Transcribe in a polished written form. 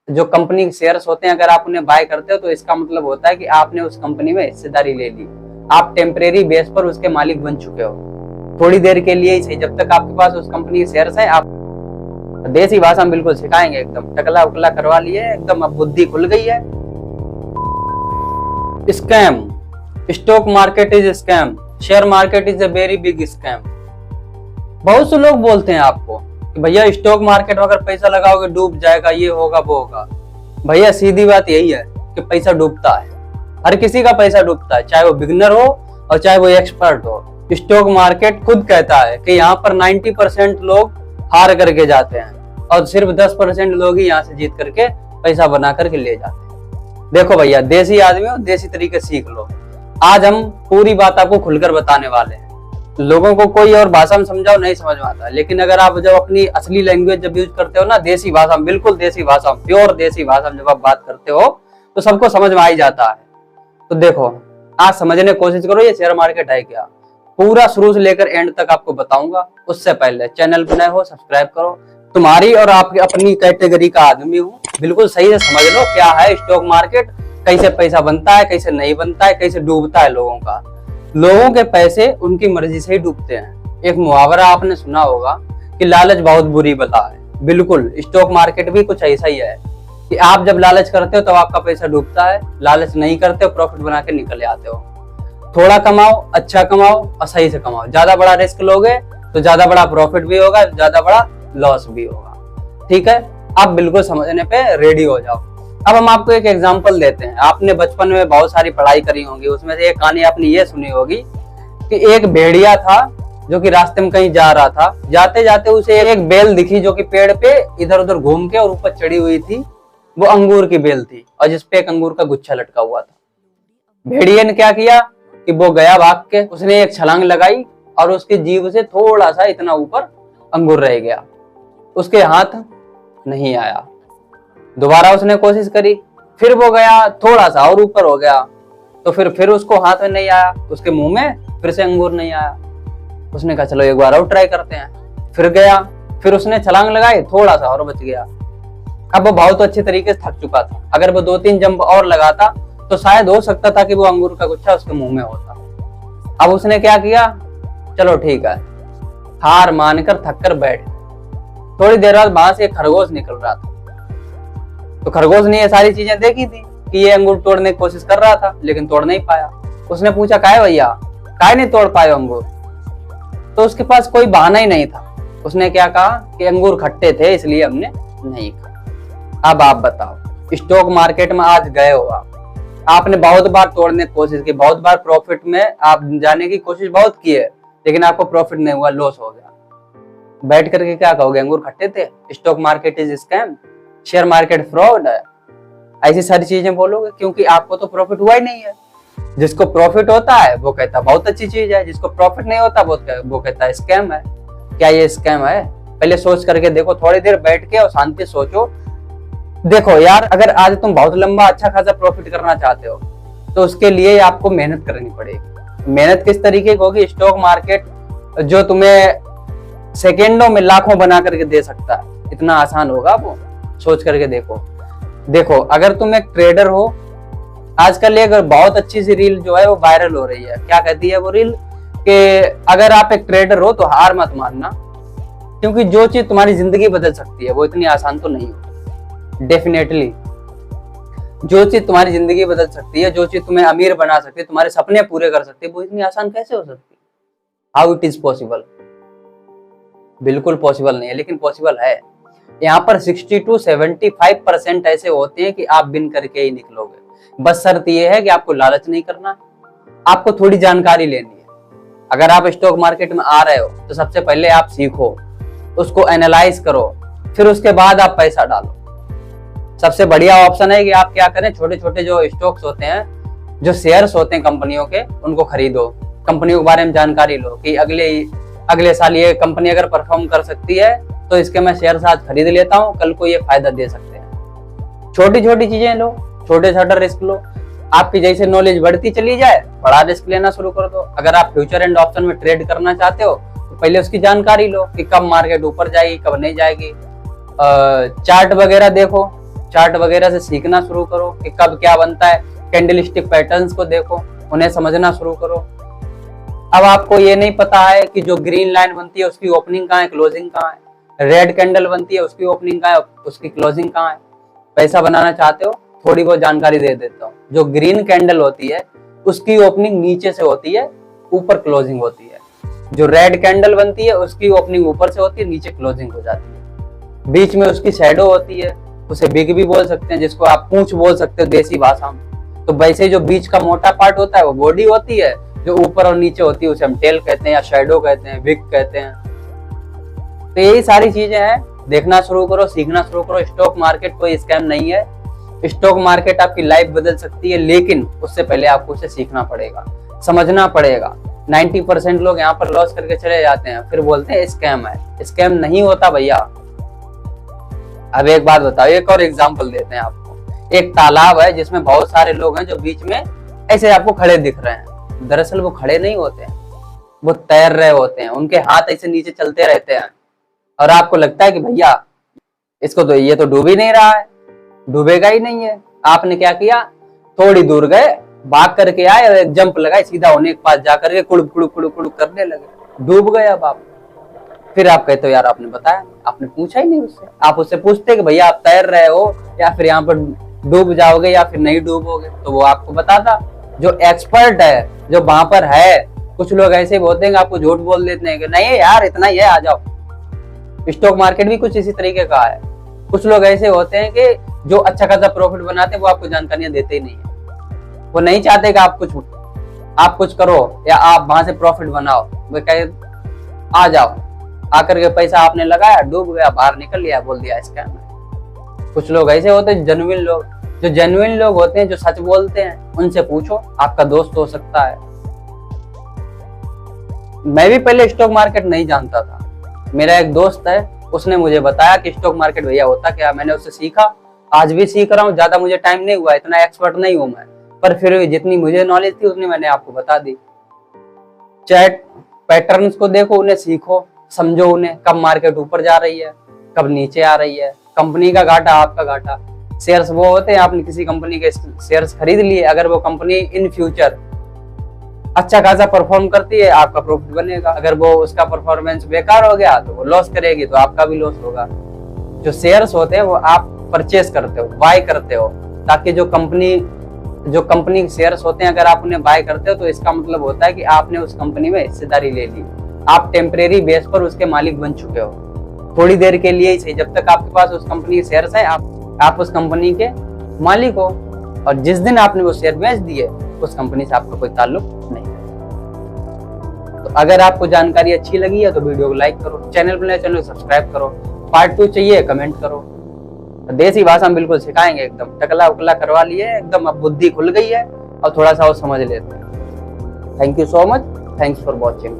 जो कंपनी के शेयर्स होते हैं, अगर आप उन्हें बाय करते हो तो इसका मतलब होता है कि आपने उस कंपनी में हिस्सेदारी ले ली, आप टेम्परेरी बेस पर उसके मालिक बन चुके हो, थोड़ी देर के लिए ही सही, जब तक आपके पास उस कंपनी के शेयर्स हैं। आप देसी भाषा में बिल्कुल सिखाएंगे, एकदम टकला उकला करवा लिए एकदम, अब बुद्धि खुल गई है। Scam, stock market is scam, share market is a very big scam. बहुत से लोग बोलते हैं आपको कि भैया स्टॉक मार्केट में अगर पैसा लगाओगे डूब जाएगा, ये होगा वो होगा। भैया सीधी बात यही है कि पैसा डूबता है, हर किसी का पैसा डूबता है, चाहे वो बिगिनर हो और चाहे वो एक्सपर्ट हो। स्टॉक मार्केट खुद कहता है कि यहाँ पर 90% लोग हार करके जाते हैं और सिर्फ 10% लोग ही यहाँ से जीत करके पैसा बना करके ले जाते हैं। देखो भैया, देसी आदमी हो, देसी तरीके सीख लो। आज हम पूरी बात आपको खुलकर बताने वाले हैं। लोगों को कोई और भाषा में समझाओ नहीं समझ में आता, लेकिन अगर आप जब अपनी असली लैंग्वेज जब यूज करते हो ना, देसी भाषा में, बिल्कुल देसी भाषा में, प्योर देसी भाषा में जब आप बात करते हो तो सबको समझ में आ ही जाता है। तो देखो, आज समझने की कोशिश करो ये शेयर मार्केट है क्या, पूरा शुरू से लेकर एंड तक आपको बताऊंगा। उससे पहले चैनल पर नए हो सब्सक्राइब करो, तुम्हारी और आपकी अपनी कैटेगरी का आदमी हूँ, बिल्कुल सही से समझ लो क्या है स्टॉक मार्केट, कैसे पैसा बनता है, कैसे नहीं बनता है, कैसे डूबता है लोगों का। लोगों के पैसे उनकी मर्जी से ही डूबते हैं। एक मुहावरा आपने सुना होगा कि लालच बहुत बुरी बला है। बिल्कुल स्टॉक मार्केट भी कुछ ऐसा ही है कि आप जब लालच करते हो तो आपका पैसा डूबता है, लालच नहीं करते हो प्रॉफिट बना के निकल आते हो। थोड़ा कमाओ, अच्छा कमाओ और सही से कमाओ। ज्यादा बड़ा रिस्क लोगे तो ज्यादा बड़ा प्रॉफिट भी होगा, ज्यादा बड़ा लॉस भी होगा। ठीक है, आप बिल्कुल समझने पे रेडी हो जाओ। अब हम आपको एक एग्जांपल देते हैं। आपने बचपन में बहुत सारी पढ़ाई करी होगी, उसमें से एक कहानी आपने ये सुनी होगी कि एक भेड़िया था जो कि रास्ते में कहीं जा रहा था। जाते जाते उसे एक बेल दिखी जो कि पेड़ पे इधर उधर घूम के और ऊपर चढ़ी हुई थी। वो अंगूर की बेल थी और जिसपे एक अंगूर का गुच्छा लटका हुआ था। भेड़िया ने क्या किया कि वो गया भाग के, उसने एक छलांग लगाई और उसकी जीभ से थोड़ा सा इतना ऊपर अंगूर रह गया, उसके हाथ नहीं आया। दोबारा उसने कोशिश करी, फिर वो गया थोड़ा सा और ऊपर हो गया, तो फिर उसको हाथ में नहीं आया, उसके मुंह में फिर से अंगूर नहीं आया। उसने कहा चलो एक बार और ट्राई करते हैं। फिर गया, फिर उसने छलांग लगाई, थोड़ा सा और बच गया। अब वो बहुत अच्छे तरीके से थक चुका था, अगर वो 2-3 जंप और लगाता तो शायद हो सकता था कि वो अंगूर का गुच्छा उसके मुंह में होता। अब उसने क्या किया, चलो ठीक है, हार मानकर थक कर बैठ। थोड़ी देर बाद वहां से एक खरगोश निकल रहा था। तो खरगोश ने ये सारी चीजें देखी थी कि ये अंगूर तोड़ने की कोशिश कर रहा था लेकिन तोड़ नहीं पाया। उसने पूछा काहे भैया, काहे नहीं तोड़ पाए अंगूर? तो उसके पास कोई बहाना ही नहीं था। उसने क्या कहा कि अंगूर खट्टे थे इसलिए हमने नहीं खाया। अब आप बताओ, स्टॉक मार्केट में आज गए हो आपने बहुत बार तोड़ने की कोशिश की, बहुत बार प्रॉफिट में आप जाने की कोशिश बहुत की है, लेकिन आपको प्रॉफिट नहीं हुआ, लॉस हो गया। बैठ करके क्या कहोगे, अंगूर खट्टे थे, stock market is scam, share market fraud है, ऐसी सारी चीजें बोलोगे क्योंकि आपको तो प्रॉफिट हुआ ही नहीं है। जिसको प्रॉफिट होता है वो कहता है बहुत अच्छी चीज है, जिसको प्रॉफिट नहीं होता वो कहता है स्कैम है। क्या ये स्कैम है? पहले सोच करके देखो, थोड़ी देर बैठ के और शांति सोचो। देखो यार, अगर आज तुम बहुत लंबा अच्छा खासा प्रॉफिट करना चाहते हो तो उसके लिए आपको मेहनत करनी पड़ेगी। मेहनत किस तरीके की होगी? स्टॉक मार्केट जो तुम्हें सेकेंडों में लाखों बना करके दे सकता है, इतना आसान होगा वो? सोच करके देखो अगर तुम एक ट्रेडर हो, आजकल एक बहुत अच्छी सी रील जो है वो वायरल हो रही है। क्या कहती है वो रील कि अगर आप एक ट्रेडर हो तो हार मत मानना, क्योंकि जो चीज तुम्हारी जिंदगी बदल सकती है वो इतनी आसान तो नहीं होती। डेफिनेटली जो चीज तुम्हारी जिंदगी बदल सकती है, जो चीज तुम्हें अमीर बना सकती है, तुम्हारे सपने पूरे कर सकती है, वो इतनी आसान कैसे हो सकती है? How it is possible? बिल्कुल पॉसिबल नहीं है, लेकिन पॉसिबल है। यहाँ पर 60 to 75% ऐसे होते हैं कि आप बिन करके ही निकलोगे। बस शर्त यह है कि आपको लालच नहीं करना, आपको थोड़ी जानकारी लेनी है। अगर आप स्टॉक मार्केट में आ रहे हो तो सबसे पहले आप सीखो, उसको एनालाइज करो, फिर उसके बाद आप पैसा डालो। सबसे बढ़िया ऑप्शन है कि आप क्या करें, छोटे छोटे जो स्टॉक्स होते हैं, जो शेयर्स होते हैं कंपनियों के, उनको खरीदो। कंपनियों के बारे में जानकारी लो कि अगले साल ये कंपनी अगर परफॉर्म कर सकती है तो इसके मैं शेयर्स आज खरीद लेता हूँ, कल को ये फायदा दे सकते हैं। छोटी छोटी चीजें लो, छोटे छोटे रिस्क लो। आपकी जैसे नॉलेज बढ़ती चली जाए, बड़ा रिस्क लेना शुरू कर दो। अगर आप फ्यूचर एंड ऑप्शन में ट्रेड करना चाहते हो तो पहले उसकी जानकारी लो कि कब मार्केट ऊपर जाएगी, कब नहीं जाएगी। चार्ट वगैरह देखो, चार्ट वगैरह से सीखना शुरू करो कि कब क्या बनता है। कैंडलस्टिक पैटर्न्स को देखो, उन्हें समझना शुरू करो। अब आपको ये नहीं पता है कि जो ग्रीन लाइन बनती है उसकी ओपनिंग कहाँ है, क्लोजिंग कहाँ है। रेड कैंडल बनती है उसकी ओपनिंग कहाँ है, उसकी क्लोजिंग कहाँ है। पैसा बनाना चाहते हो, थोड़ी बहुत जानकारी दे देता हूँ। जो ग्रीन कैंडल होती है उसकी ओपनिंग नीचे से होती है, ऊपर क्लोजिंग होती है। जो रेड कैंडल बनती है उसकी ओपनिंग ऊपर से होती है, नीचे क्लोजिंग हो जाती है। बीच में उसकी शैडो होती है, उसे बिग भी बोल सकते हैं, जिसको आप पूंछ बोल सकते हो देसी भाषा में। तो वैसे जो बीच का मोटा पार्ट होता है वो बॉडी होती है, जो ऊपर और नीचे होती है उसे हम टेल कहते हैं या शैडो कहते हैं, विग कहते हैं। तो यही सारी चीजें हैं, देखना शुरू करो, सीखना शुरू करो। स्टॉक मार्केट कोई स्कैम नहीं है। स्टॉक मार्केट आपकी लाइफ बदल सकती है, लेकिन उससे पहले आपको उसे सीखना पड़ेगा, समझना पड़ेगा। 90% लोग यहाँ पर लॉस करके चले जाते हैं, फिर बोलते हैं स्कैम है। स्कैम नहीं होता भैया। अब एक बात बताओ, एक और एग्जांपल देते हैं आपको। एक तालाब है जिसमें बहुत सारे लोग हैं जो बीच में ऐसे आपको खड़े दिख रहे हैं। दरअसल वो खड़े नहीं होते हैं, वो तैर रहे होते हैं। उनके हाथ ऐसे नीचे चलते रहते हैं और आपको लगता है कि भैया इसको तो ये तो डूब ही नहीं रहा है, डूबेगा ही नहीं है। आपने क्या किया, थोड़ी दूर गए, भाग करके आए और एक जंप लगाए, सीधा होने के पास जाकर के कुड़ुक कुड़ुक कुड़ुक कुड़ुक करने लगे, डूब गए। अब आप फिर आप कहते हो यार आपने बताया, आपने पूछा ही नहीं उससे। आप उससे पूछते कि भैया आप तैर रहे हो या फिर यहाँ पर डूब जाओगे या फिर नहीं डूबोगे, तो वो आपको बताता। जो एक्सपर्ट है, जो वहां पर है। कुछ लोग ऐसे बोलते हैं, आपको झूठ बोल देते हैं कि नहीं यार इतना ही है, आ जाओ। स्टॉक मार्केट भी कुछ इसी तरीके का है। कुछ लोग ऐसे होते हैं कि जो अच्छा खासा प्रॉफिट बनाते हैं वो आपको जानकारियां देते ही नहीं है। वो नहीं चाहते कि आप कुछ करो या आप वहां से प्रॉफिट बनाओ। वो कहे आ जाओ, आकर के पैसा आपने लगाया, डूब गया, बाहर निकल लिया, बोल दिया स्कैम है। कुछ लोग ऐसे होते हैं जेन्युइन लोग। जो जेन्युइन लोग होते हैं, जो सच बोलते हैं, उनसे पूछो, आपका दोस्त हो सकता है। मैं भी पहले स्टॉक मार्केट नहीं जानता था। मेरा एक दोस्त है, उसने मुझे बताया कि स्टॉक मार्केट भैया होता क्या। मैंने उससे सीखा, आज भी सीख रहा हूँ। ज्यादा मुझे टाइम नहीं हुआ, इतना एक्सपर्ट नहीं हूं मैं, पर फिर भी जितनी मुझे नॉलेज थी उतनी मैंने आपको बता दी। चैट पैटर्न्स को देखो, उन्हें सीखो, समझो उन्हें, कब मार्केट ऊपर जा रही है, कब नीचे आ रही है। कंपनी का घाटा, आपका घाटा। शेयर्स वो होते हैं, आपने किसी कंपनी के शेयर्स खरीद लिए, अगर वो कंपनी इन फ्यूचर अच्छा खासा परफॉर्म करती है, आपका प्रॉफिट बनेगा। अगर वो उसका परफॉर्मेंस बेकार हो गया तो वो लॉस करेगी, तो आपका भी लॉस होगा। जो शेयर्स होते हैं वो आप परचेस करते हो, बाय करते हो, ताकि जो कंपनी शेयर्स होते हैं, अगर आप उन्हें बाय करते हो तो इसका मतलब होता है कि आपने उस कंपनी में हिस्सेदारी ले ली। आप टेम्परेरी बेस पर उसके मालिक बन चुके हो, थोड़ी देर के लिए ही सही। जब तक आपके पास उस कंपनी के शेयर्स हैं, आप उस कंपनी के मालिक हो, और जिस दिन आपने वो शेयर बेच दिए, उस कंपनी से आपका कोई ताल्लुक नहीं है। तो अगर आपको जानकारी अच्छी लगी है तो वीडियो को लाइक करो, चैनल को सब्सक्राइब करो। पार्ट 2 चाहिए कमेंट करो। देसी भाषा में बिल्कुल सिखाएंगे, एकदम टकला उकला करवा लिए एकदम। अब बुद्धि खुल गई है और थोड़ा सा और समझ लेते हैं। Thank you so much, thanks for watching.